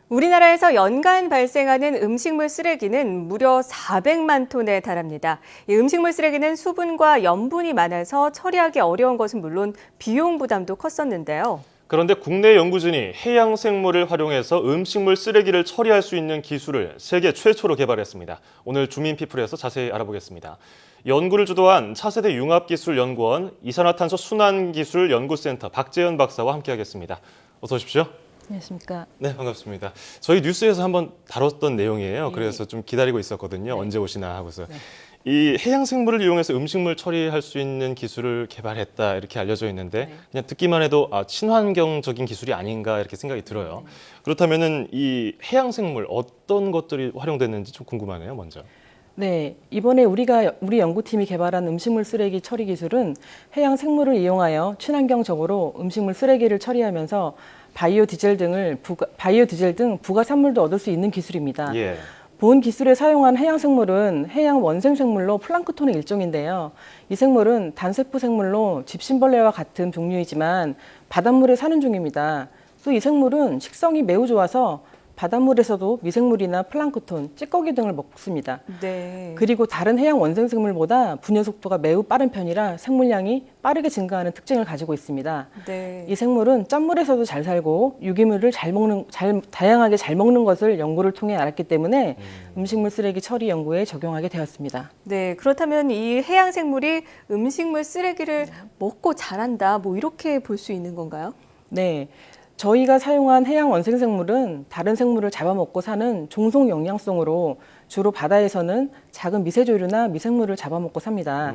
우리나라에서 연간 발생하는 음식물 쓰레기는 무려 400만 톤에 달합니다. 이 음식물 쓰레기는 수분과 염분이 많아서 처리하기 어려운 것은 물론 비용 부담도 컸었는데요. 그런데 국내 연구진이 해양 생물을 활용해서 음식물 쓰레기를 처리할 수 있는 기술을 세계 최초로 개발했습니다. 오늘 주민피플에서 자세히 알아보겠습니다. 연구를 주도한 차세대 융합기술연구원 이산화탄소 순환기술연구센터 박재현 박사와 함께하겠습니다. 어서 오십시오. 안녕하십니까. 네, 반갑습니다. 저희 뉴스에서 한번 다뤘던 내용이에요. 그래서 좀 기다리고 있었거든요. 언제 오시나 하고서. 이 해양 생물을 이용해서 음식물 처리할 수 있는 기술을 개발했다 이렇게 알려져 있는데 그냥 듣기만 해도 친환경적인 기술이 아닌가 이렇게 생각이 들어요. 그렇다면은 이 해양 생물 어떤 것들이 활용됐는지 좀 궁금하네요, 먼저. 네, 이번에 우리 연구팀이 개발한 음식물 쓰레기 처리 기술은 해양 생물을 이용하여 친환경적으로 음식물 쓰레기를 처리하면서 바이오 디젤 등 부가 산물도 얻을 수 있는 기술입니다. 예. 본 기술에 사용한 해양 생물은 해양 원생 생물로 플랑크톤의 일종인데요. 이 생물은 단세포 생물로 집신벌레와 같은 종류이지만 바닷물에 사는 중입니다. 또 이 생물은 식성이 매우 좋아서 바닷물에서도 미생물이나 플랑크톤, 찌꺼기 등을 먹습니다. 네. 그리고 다른 해양 원생 생물보다 분해 속도가 매우 빠른 편이라 생물량이 빠르게 증가하는 특징을 가지고 있습니다. 네. 이 생물은 짠물에서도 잘 살고 유기물을 다양하게 잘 먹는 것을 연구를 통해 알았기 때문에 음식물 쓰레기 처리 연구에 적용하게 되었습니다. 네, 그렇다면 이 해양 생물이 음식물 쓰레기를 먹고 자란다, 뭐 이렇게 볼 수 있는 건가요? 네. 저희가 사용한 해양 원생 생물은 다른 생물을 잡아먹고 사는 종속 영양성으로 주로 바다에서는 작은 미세조류나 미생물을 잡아먹고 삽니다.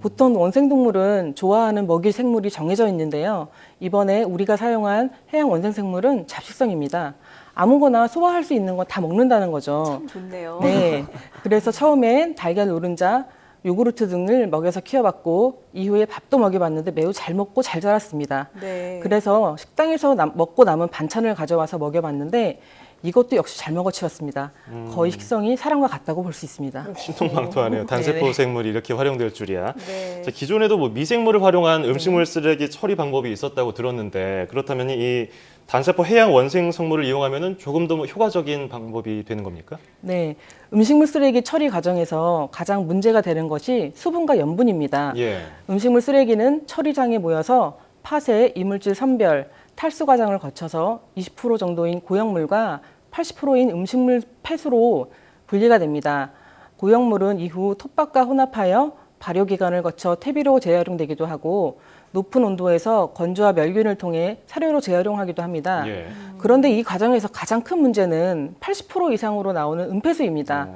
보통 원생 동물은 좋아하는 먹이 생물이 정해져 있는데요. 이번에 우리가 사용한 해양 원생 생물은 잡식성입니다. 아무거나 소화할 수 있는 건 다 먹는다는 거죠. 참 좋네요. 네. 그래서 처음엔 달걀 노른자, 요구르트 등을 먹여서 키워봤고 이후에 밥도 먹여봤는데 매우 잘 먹고 잘 자랐습니다. 네. 그래서 식당에서 먹고 남은 반찬을 가져와서 먹여봤는데 이것도 역시 잘 먹어치웠습니다. 거의 식성이 사람과 같다고 볼 수 있습니다. 신통방통하네요. 단세포 네네. 생물이 이렇게 활용될 줄이야. 네. 자, 기존에도 뭐 미생물을 활용한 음식물 쓰레기 처리 방법이 있었다고 들었는데 그렇다면 이 단세포 해양 원생 생물을 이용하면은 조금 더 효과적인 방법이 되는 겁니까? 네, 음식물 쓰레기 처리 과정에서 가장 문제가 되는 것이 수분과 염분입니다. 예. 음식물 쓰레기는 처리장에 모여서 파쇄, 이물질 선별, 탈수 과정을 거쳐서 20% 정도인 고형물과 80%인 음식물 폐수로 분리가 됩니다. 고형물은 이후 톱밥과 혼합하여 발효기간을 거쳐 퇴비로 재활용되기도 하고 높은 온도에서 건조와 멸균을 통해 사료로 재활용하기도 합니다. 예. 그런데 이 과정에서 가장 큰 문제는 80% 이상으로 나오는 은폐수입니다.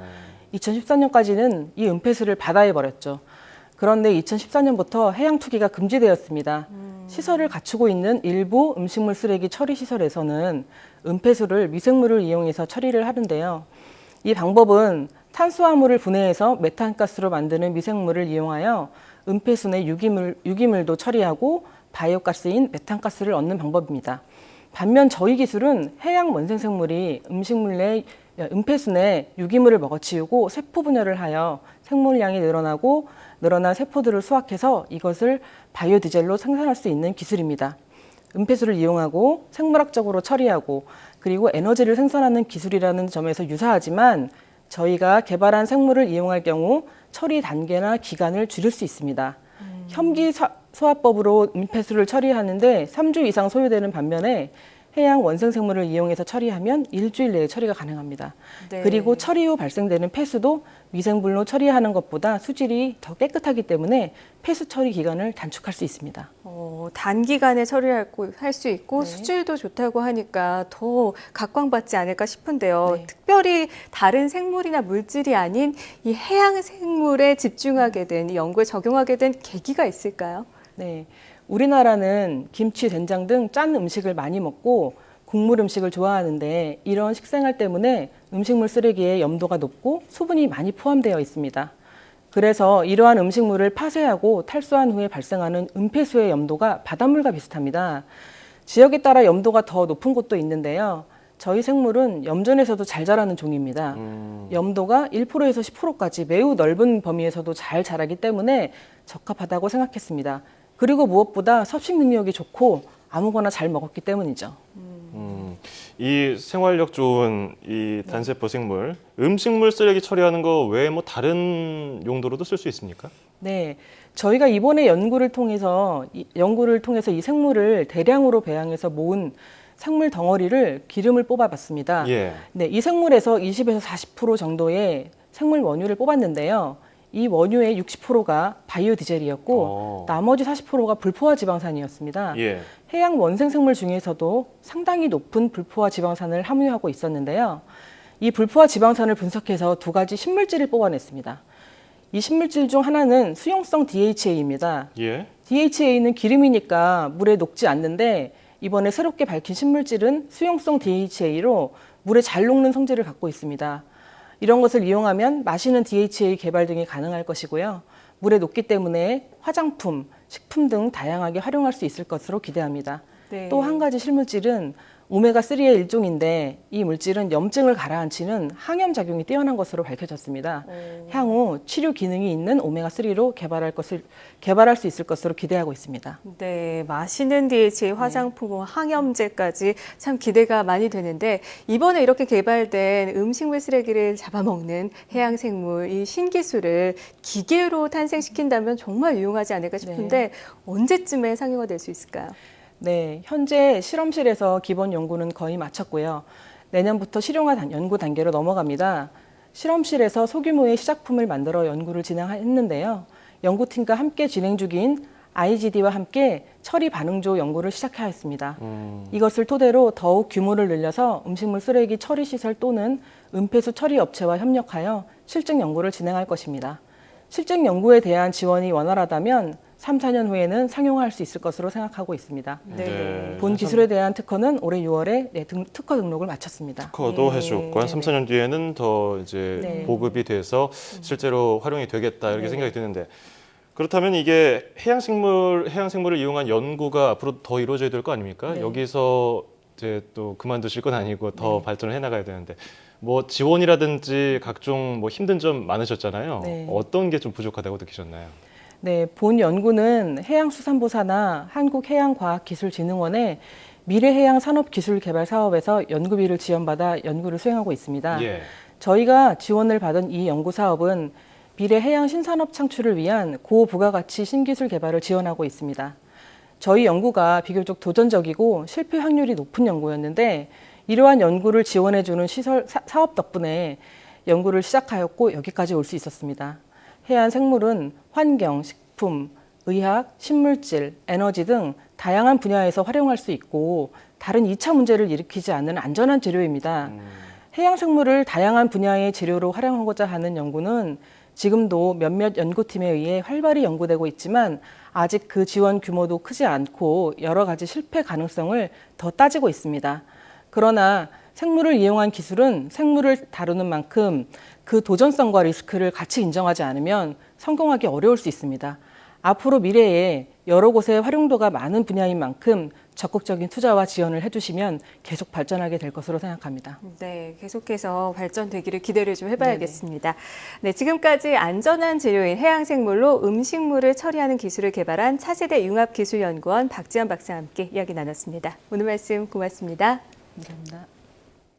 2014년까지는 이 은폐수를 바다에 버렸죠. 그런데 2014년부터 해양 투기가 금지되었습니다. 시설을 갖추고 있는 일부 음식물 쓰레기 처리 시설에서는 은폐수를 미생물을 이용해서 처리를 하는데요. 이 방법은 탄수화물을 분해해서 메탄가스로 만드는 미생물을 이용하여 은폐수 내 유기물도 처리하고 바이오가스인 메탄가스를 얻는 방법입니다. 반면 저희 기술은 해양 원생생물이 음식물 내 은폐수 내 유기물을 먹어치우고 세포 분열을 하여 생물량이 늘어난 세포들을 수확해서 이것을 바이오디젤로 생산할 수 있는 기술입니다. 은폐수를 이용하고 생물학적으로 처리하고 그리고 에너지를 생산하는 기술이라는 점에서 유사하지만 저희가 개발한 생물을 이용할 경우 처리 단계나 기간을 줄일 수 있습니다. 혐기 소화법으로 은폐수를 처리하는데 3주 이상 소요되는 반면에 해양 원생생물을 이용해서 처리하면 일주일 내에 처리가 가능합니다. 네. 그리고 처리 후 발생되는 폐수도 미생물로 처리하는 것보다 수질이 더 깨끗하기 때문에 폐수 처리 기간을 단축할 수 있습니다. 단기간에 처리할 수 있고 네. 수질도 좋다고 하니까 더 각광받지 않을까 싶은데요. 네. 특별히 다른 생물이나 물질이 아닌 이 해양 생물에 집중하게 된, 이 연구에 적용하게 된 계기가 있을까요? 네, 우리나라는 김치, 된장 등 짠 음식을 많이 먹고 국물 음식을 좋아하는데 이런 식생활 때문에 음식물 쓰레기의 염도가 높고 수분이 많이 포함되어 있습니다. 그래서 이러한 음식물을 파쇄하고 탈수한 후에 발생하는 은폐수의 염도가 바닷물과 비슷합니다. 지역에 따라 염도가 더 높은 곳도 있는데요. 저희 생물은 염전에서도 잘 자라는 종입니다. 염도가 1%에서 10%까지 매우 넓은 범위에서도 잘 자라기 때문에 적합하다고 생각했습니다. 그리고 무엇보다 섭식 능력이 좋고 아무거나 잘 먹었기 때문이죠. 이 생활력 좋은 이 단세포 생물, 음식물 쓰레기 처리하는 거 외에 뭐 다른 용도로도 쓸 수 있습니까? 네, 저희가 이번에 연구를 통해서 이 생물을 대량으로 배양해서 모은 생물 덩어리를 기름을 뽑아봤습니다. 예. 네, 이 생물에서 20에서 40% 정도의 생물 원유를 뽑았는데요. 이 원유의 60%가 바이오 디젤이었고 나머지 40%가 불포화 지방산이었습니다. 예. 해양 원생 생물 중에서도 상당히 높은 불포화 지방산을 함유하고 있었는데요. 이 불포화 지방산을 분석해서 두 가지 신물질을 뽑아냈습니다. 이 신물질 중 하나는 수용성 DHA입니다. 예. DHA는 기름이니까 물에 녹지 않는데 이번에 새롭게 밝힌 신물질은 수용성 DHA로 물에 잘 녹는 성질을 갖고 있습니다. 이런 것을 이용하면 마시는 DHA 개발 등이 가능할 것이고요. 물에 녹기 때문에 화장품, 식품 등 다양하게 활용할 수 있을 것으로 기대합니다. 네. 또 한 가지 실물질은 오메가3의 일종인데 이 물질은 염증을 가라앉히는 항염 작용이 뛰어난 것으로 밝혀졌습니다. 향후 치료 기능이 있는 오메가3로 개발할 수 있을 것으로 기대하고 있습니다. 네, 마시는 DHA, 화장품, 항염제까지 참 기대가 많이 되는데 이번에 이렇게 개발된 음식물 쓰레기를 잡아먹는 해양생물, 이 신기술을 기계로 탄생시킨다면 정말 유용하지 않을까 싶은데 언제쯤에 상용화될 수 있을까요? 네, 현재 실험실에서 기본 연구는 거의 마쳤고요. 내년부터 실용화 연구 단계로 넘어갑니다. 실험실에서 소규모의 시작품을 만들어 연구를 진행했는데요. 연구팀과 함께 진행 중인 IGD와 함께 처리 반응조 연구를 시작하였습니다. 이것을 토대로 더욱 규모를 늘려서 음식물 쓰레기 처리 시설 또는 은폐수 처리 업체와 협력하여 실증 연구를 진행할 것입니다. 실증 연구에 대한 지원이 원활하다면 3, 4년 후에는 상용화할 수 있을 것으로 생각하고 있습니다. 네. 본 기술에 대한 특허는 올해 6월에 특허 등록을 마쳤습니다. 특허도 해줬고 한 3, 4년 뒤에는 더 이제 보급이 돼서 실제로 활용이 되겠다 이렇게 생각이 드는데 그렇다면 이게 해양생물을 이용한 연구가 앞으로 더 이루어져야 될 거 아닙니까? 여기서 이제 또 그만두실 건 아니고 더 발전을 해나가야 되는데 뭐 지원이라든지 각종 뭐 힘든 점 많으셨잖아요. 어떤 게 좀 부족하다고 느끼셨나요? 네, 본 연구는 해양수산부사나 한국해양과학기술진흥원의 미래해양산업기술개발사업에서 연구비를 지원받아 연구를 수행하고 있습니다. 저희가 지원을 받은 이 연구사업은 미래해양 신산업 창출을 위한 고부가가치 신기술 개발을 지원하고 있습니다. 저희 연구가 비교적 도전적이고 실패 확률이 높은 연구였는데 이러한 연구를 지원해주는 사업 덕분에 연구를 시작하였고 여기까지 올 수 있었습니다. 해양 생물은 환경, 식품, 의학, 식물질, 에너지 등 다양한 분야에서 활용할 수 있고 다른 2차 문제를 일으키지 않는 안전한 재료입니다. 해양 생물을 다양한 분야의 재료로 활용하고자 하는 연구는 지금도 몇몇 연구팀에 의해 활발히 연구되고 있지만 아직 그 지원 규모도 크지 않고 여러 가지 실패 가능성을 더 따지고 있습니다. 그러나 생물을 이용한 기술은 생물을 다루는 만큼 그 도전성과 리스크를 같이 인정하지 않으면 성공하기 어려울 수 있습니다. 앞으로 미래에 여러 곳에 활용도가 많은 분야인 만큼 적극적인 투자와 지원을 해주시면 계속 발전하게 될 것으로 생각합니다. 네, 계속해서 발전되기를 기대를 좀 해봐야겠습니다. 네, 지금까지 안전한 재료인 해양생물로 음식물을 처리하는 기술을 개발한 차세대 융합기술연구원 박지연 박사와 함께 이야기 나눴습니다. 오늘 말씀 고맙습니다. 감사합니다.